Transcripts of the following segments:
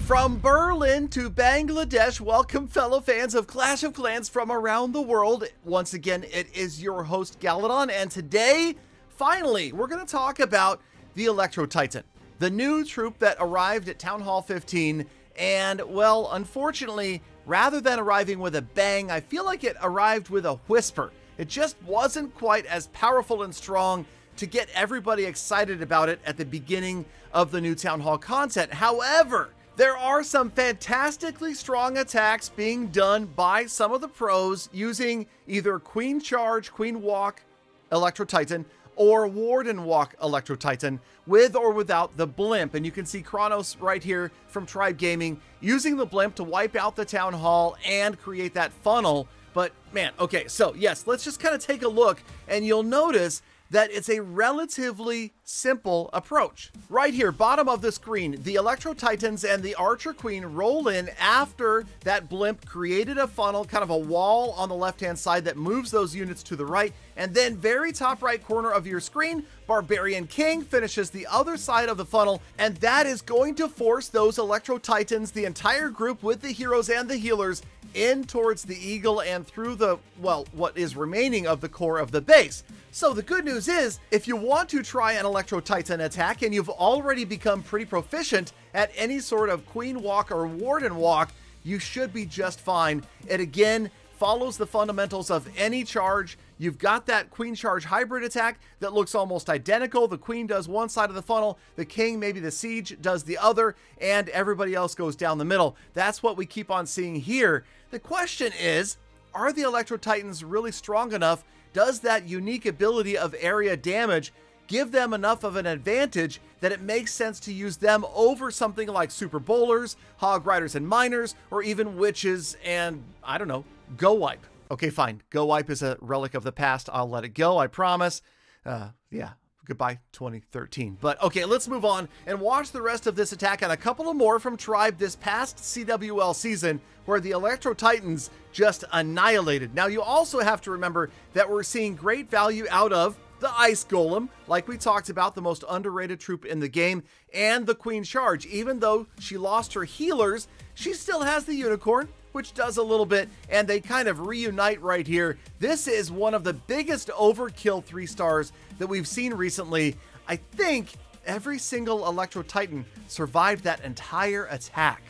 From Berlin to Bangladesh, welcome fellow fans of Clash of Clans from around the world. Once again, it is your host Galadon, and today, finally, we're going to talk about the Electro Titan, the new troop that arrived at Town Hall 15, and well, unfortunately, rather than arriving with a bang, I feel like it arrived with a whisper. It just wasn't quite as powerful and strong to get everybody excited about it at the beginning of the new Town Hall content. However, there are some fantastically strong attacks being done by some of the pros using either Queen Charge, Queen Walk, Electro Titan, or Warden Walk Electro Titan, with or without the blimp. And you can see Kronos right here from Tribe Gaming using the blimp to wipe out the Town Hall and create that funnel. But man, okay, so yes, let's just kind of take a look, and you'll notice that it's a relatively simple approach. Right here, bottom of the screen, the Electro Titans and the Archer Queen roll in after that blimp created a funnel, kind of a wall on the left-hand side that moves those units to the right. And then very top right corner of your screen, Barbarian King finishes the other side of the funnel, and that is going to force those Electro Titans, the entire group with the heroes and the healers, in towards the Eagle and through the, well, what is remaining of the core of the base. So the good news is, if you want to try an Electro Titan attack and you've already become pretty proficient at any sort of Queen Walk or Warden Walk, you should be just fine. It again follows the fundamentals of any charge. You've got that Queen Charge hybrid attack that looks almost identical. The Queen does one side of the funnel, the King, maybe the Siege, does the other, and everybody else goes down the middle. That's what we keep on seeing here. The question is, are the Electro Titans really strong enough? Does that unique ability of area damage give them enough of an advantage that it makes sense to use them over something like Super Bowlers, Hog Riders and Miners, or even Witches and, I don't know, Go Wipe? Okay, fine. Go Wipe is a relic of the past. I'll let it go, I promise. Yeah, goodbye 2013. But okay, let's move on and watch the rest of this attack and a couple of more from Tribe this past CWL season, where the Electro Titans just annihilated. Now, you also have to remember that we're seeing great value out of the Ice Golem, like we talked about, the most underrated troop in the game, and the Queen Charge. Even though she lost her healers, she still has the Unicorn, which does a little bit, and they kind of reunite right here. This is one of the biggest overkill 3 stars that we've seen recently. I think every single Electro Titan survived that entire attack.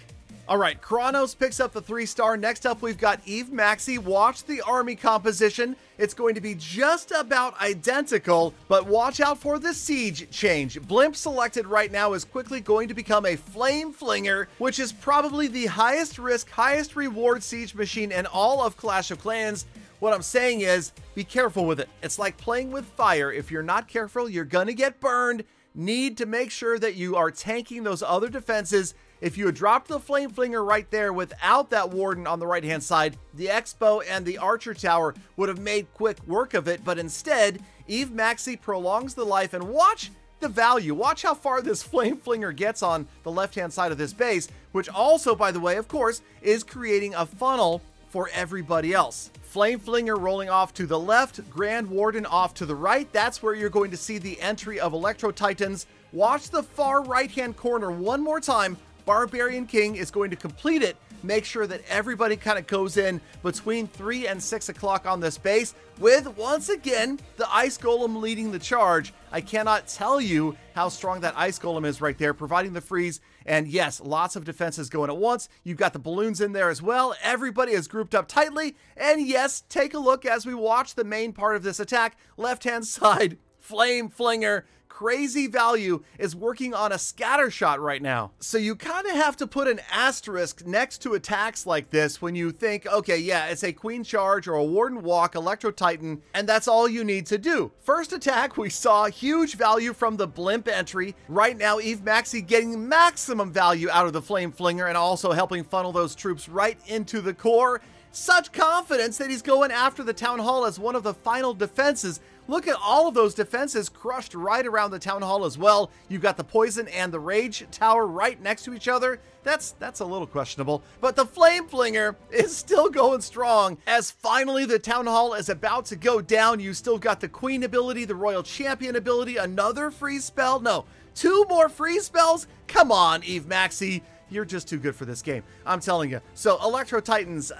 All right, Kronos picks up the 3-star. Next up, we've got Eve Maxi. Watch the army composition. It's going to be just about identical, but watch out for the siege change. Blimp selected right now is quickly going to become a Flame Flinger, which is probably the highest risk, highest reward siege machine in all of Clash of Clans. What I'm saying is, be careful with it. It's like playing with fire. If you're not careful, you're gonna get burned. Need to make sure that you are tanking those other defenses. If you had dropped the Flame Flinger right there without that Warden on the right-hand side, the Expo and the Archer Tower would have made quick work of it, but instead, Eve Maxi prolongs the life, and watch the value. Watch how far this Flame Flinger gets on the left-hand side of this base, which also, by the way, of course, is creating a funnel for everybody else. Flame Flinger rolling off to the left, Grand Warden off to the right. That's where you're going to see the entry of Electro Titans. Watch the far right-hand corner one more time. Barbarian King is going to complete it. Make sure that everybody kind of goes in between 3 and 6 o'clock on this base, with, once again, the Ice Golem leading the charge. I cannot tell you how strong that Ice Golem is right there, providing the freeze. And yes, lots of defenses going at once. You've got the balloons in there as well. Everybody is grouped up tightly. And yes, take a look as we watch the main part of this attack. Left-hand side, Flame Flinger. Crazy value is working on a scatter shot right now. So you kind of have to put an asterisk next to attacks like this when you think, okay, yeah, it's a Queen Charge or a Warden Walk Electro Titan, and that's all you need to do. First attack, we saw huge value from the blimp entry. Right now, Eve Maxi getting maximum value out of the Flame Flinger and also helping funnel those troops right into the core. Such confidence that he's going after the Town Hall as one of the final defenses. Look at all of those defenses crushed right around the Town Hall as well. You've got the Poison and the Rage Tower right next to each other. That's a little questionable. But the Flame Flinger is still going strong as finally the Town Hall is about to go down. You still got the Queen ability, the Royal Champion ability, another freeze spell. No, 2 more freeze spells? Come on, Eve Maxi. you're just too good for this game. I'm telling you. So Electro Titans,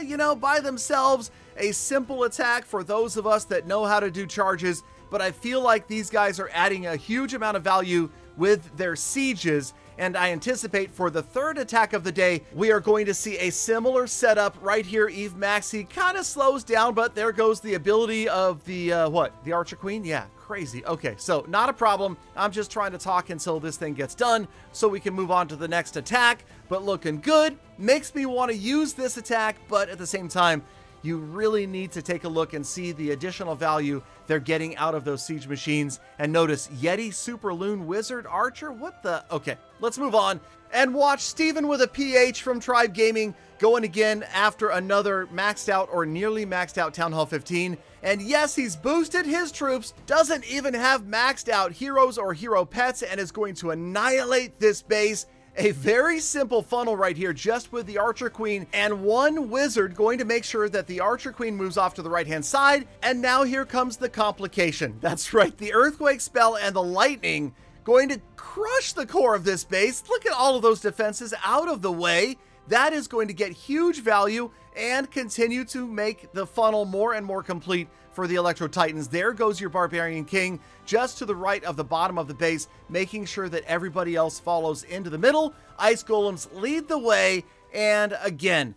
you know, by themselves, a simple attack for those of us that know how to do charges, but I feel like these guys are adding a huge amount of value with their sieges, and I anticipate for the third attack of the day, we are going to see a similar setup right here. Eve Maxi kind of slows down, but there goes the ability of the, the Archer Queen? Yeah, crazy. Okay, so not a problem. I'm just trying to talk until this thing gets done so we can move on to the next attack, but looking good. Makes me want to use this attack, but at the same time, you really need to take a look and see the additional value they're getting out of those siege machines. And notice Yeti Super Loon Wizard Archer. What the? Okay, let's move on and watch Steven with a PH from Tribe Gaming going again after another maxed out or nearly maxed out Town Hall 15. And yes, he's boosted his troops, doesn't even have maxed out heroes or hero pets, and is going to annihilate this base. A very simple funnel right here, just with the Archer Queen and one wizard going to make sure that the Archer Queen moves off to the right-hand side. And now here comes the complication. That's right, the Earthquake spell and the Lightning going to crush the core of this base. Look at all of those defenses out of the way. That is going to get huge value and continue to make the funnel more and more complete for the Electro Titans. There goes your Barbarian King just to the right of the bottom of the base, making sure that everybody else follows into the middle. Ice Golems lead the way, and again,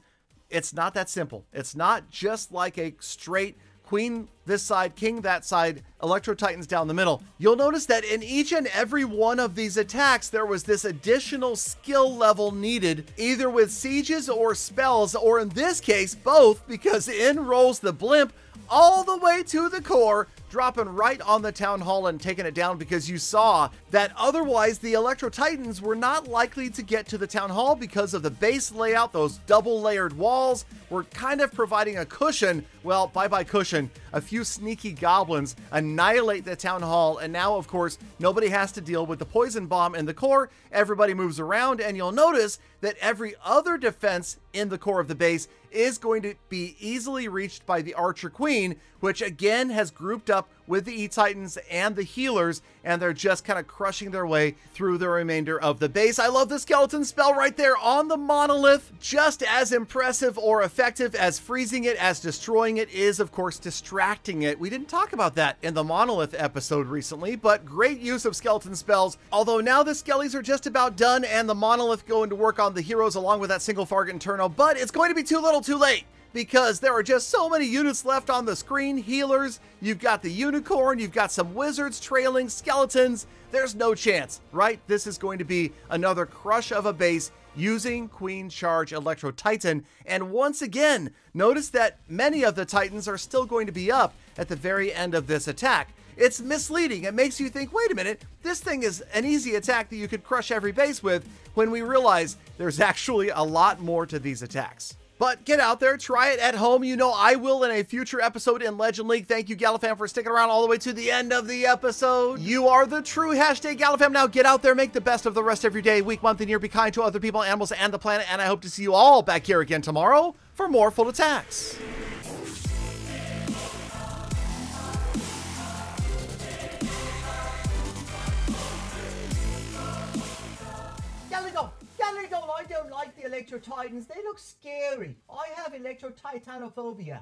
it's not that simple. It's not just like a straight Queen this side, King that side, Electro Titans down the middle. You'll notice that in each and every one of these attacks, there was this additional skill level needed, either with sieges or spells, or in this case, both, because in rolls the blimp all the way to the core, dropping right on the Town Hall and taking it down, because you saw that otherwise the Electro Titans were not likely to get to the Town Hall because of the base layout. Those double layered walls were kind of providing a cushion. Well, bye-bye cushion. A few sneaky goblins annihilate the Town Hall, and now, of course, nobody has to deal with the poison bomb in the core. Everybody moves around, and you'll notice that every other defense in the core of the base is going to be easily reached by the Archer Queen, which again has grouped up with the E-Titans and the healers, and they're just kind of crushing their way through the remainder of the base. I love the skeleton spell right there on the monolith. Just as impressive or effective as freezing it, as destroying it is, of course, distracting it. We didn't talk about that in the monolith episode recently, but great use of skeleton spells. Although now the skellies are just about done and the monolith going to work on the heroes along with that single Fargate Inferno, but it's going to be too little too late, because there are just so many units left on the screen. Healers, you've got the unicorn, you've got some wizards trailing, skeletons. There's no chance, right? This is going to be another crush of a base using Queen Charge Electro Titan. And once again, notice that many of the Titans are still going to be up at the very end of this attack. It's misleading. It makes you think, wait a minute, this thing is an easy attack that you could crush every base with, when we realize there's actually a lot more to these attacks. But get out there, try it at home. You know I will in a future episode in Legend League. Thank you, Galafam, for sticking around all the way to the end of the episode. You are the true hashtag Galafam. Now get out there, make the best of the rest of your day, week, month, and year. Be kind to other people, animals, and the planet. And I hope to see you all back here again tomorrow for more full attacks. Galadon, I don't like the Electro Titans. They look scary. I have Electro Titanophobia.